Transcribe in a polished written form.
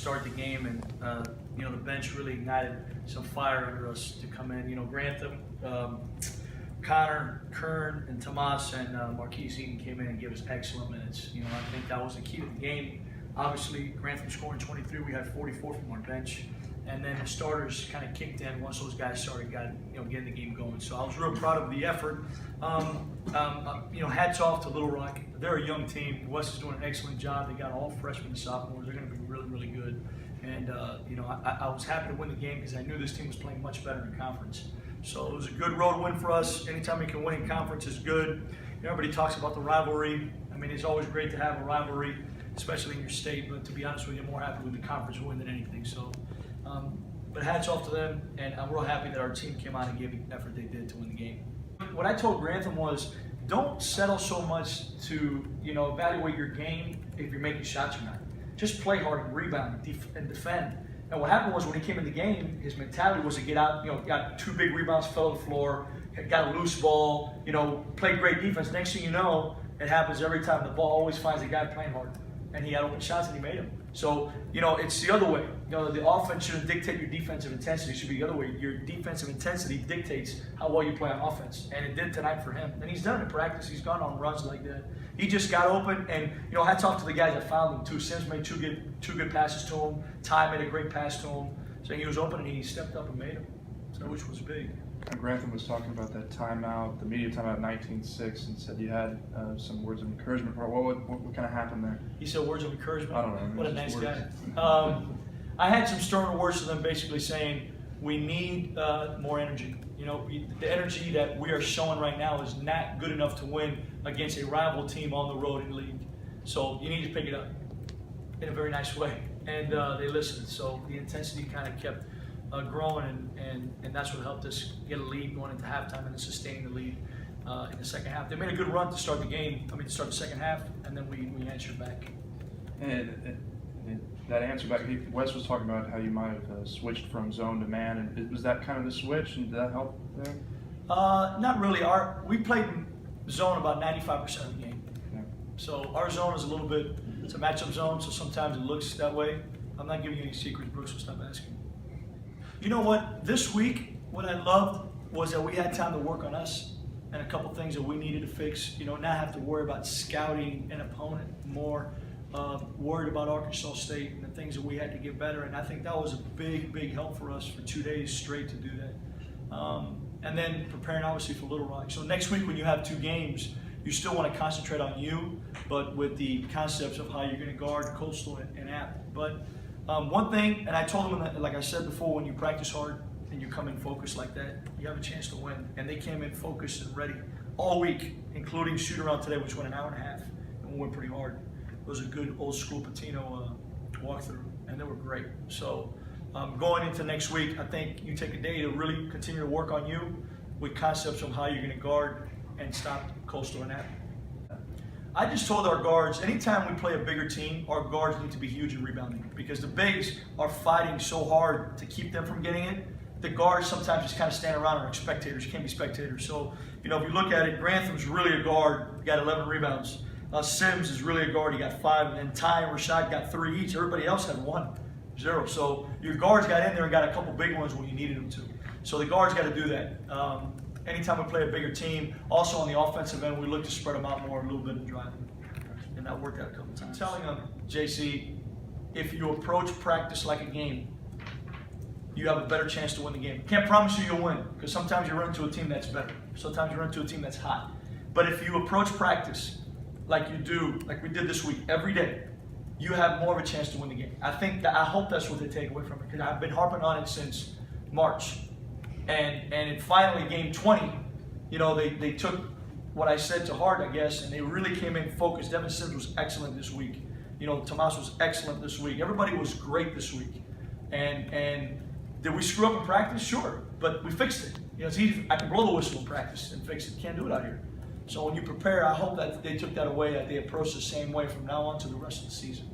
start the game, and the bench really ignited some fire under us to come in. Grantham, Connor, Kern, and Tomas, and Marquise Eaton came in and gave us excellent minutes. I think that was the key to the game. Obviously, Grantham scoring 23, we had 44 from our bench. And then the starters kind of kicked in once those guys started getting the game going. So I was real proud of the effort. Hats off to Little Rock. They're a young team. Wes is doing an excellent job. They got all freshmen and sophomores. They're going to be really, really good. And I was happy to win the game because I knew this team was playing much better in conference. So it was a good road win for us. Anytime we can win in conference is good. Everybody talks about the rivalry. I mean, it's always great to have a rivalry, especially in your state. But to be honest with you, I'm more happy with the conference win than anything. So. But hats off to them, and I'm real happy that our team came out and gave the effort they did to win the game. What I told Grantham was, don't settle so much to evaluate your game if you're making shots or not. Just play hard and rebound and defend. And what happened was when he came in the game, his mentality was to get out, got 2 big rebounds, fell to the floor, got a loose ball, played great defense. Next thing you know, it happens every time. The ball always finds a guy playing hard. And he had open shots and he made them. So, it's the other way. The offense shouldn't dictate your defensive intensity. It should be the other way. Your defensive intensity dictates how well you play on offense. And it did tonight for him. And he's done it in practice. He's gone on runs like that. He just got open. And, hats off to the guys that found him too. Sims made two good passes to him. Ty made a great pass to him. So he was open and he stepped up and made them, which was big. Grantham was talking about that timeout, the media timeout 19-6, and said you had some words of encouragement. What kind of happened there? He said words of encouragement? I don't know. What a nice guy. I had some sterner words to them basically saying we need more energy. The energy that we are showing right now is not good enough to win against a rival team on the road in the league. So you need to pick it up in a very nice way. And they listened. So the intensity kind of kept growing, and that's what helped us get a lead going into halftime and then sustaining the lead in the second half. They made a good run to start the game, to start the second half, and then we answered back. And that answer back, Wes was talking about how you might have switched from zone to man, and was that kind of the switch, and did that help there? Not really. We played zone about 95% of the game. Yeah. So our zone is a little bit, it's a matchup zone, so sometimes it looks that way. I'm not giving you any secrets, Brooks, so stop asking. You know what? This week, what I loved was that we had time to work on us and a couple things that we needed to fix. Not have to worry about scouting an opponent, more worried about Arkansas State and the things that we had to get better. And I think that was a big, big help for us for 2 days straight to do that. And then preparing obviously for Little Rock. So next week when you have 2 games, you still want to concentrate on you, but with the concepts of how you're going to guard Coastal and App. But one thing, and I told them that, like I said before, when you practice hard and you come in focused like that, you have a chance to win. And they came in focused and ready all week, including shoot around today, which went an hour and a half, and we went pretty hard. It was a good old school Patino walkthrough, and they were great. So going into next week, I think you take a day to really continue to work on you with concepts of how you're going to guard and stop Coastal and App. I just told our guards, anytime we play a bigger team, our guards need to be huge in rebounding because the bigs are fighting so hard to keep them from getting it. The guards sometimes just kind of stand around and are spectators. You can't be spectators. So, if you look at it, Grantham's really a guard. He got 11 rebounds. Sims is really a guard. He got 5. And then Ty and Rashad got 3 each. Everybody else had 1, 0. So, your guards got in there and got a couple big ones when you needed them to. So, the guards got to do that. Anytime we play a bigger team, also on the offensive end, we look to spread them out more, a little bit of driving. And that worked out a couple times. I'm telling them, JC, if you approach practice like a game, you have a better chance to win the game. Can't promise you you'll win, because sometimes you run into a team that's better. Sometimes you run into a team that's hot. But if you approach practice like you do, like we did this week, every day, you have more of a chance to win the game. I hope that's what they take away from it, because I've been harping on it since March. And it finally, game 20, they took what I said to heart, I guess, and they really came in focused. Devin Sims was excellent this week. Tomas was excellent this week. Everybody was great this week. And did we screw up in practice? Sure, but we fixed it. It's easy. I can blow the whistle in practice and fix it. Can't do it out here. So when you prepare, I hope that they took that away, that they approach the same way from now on to the rest of the season.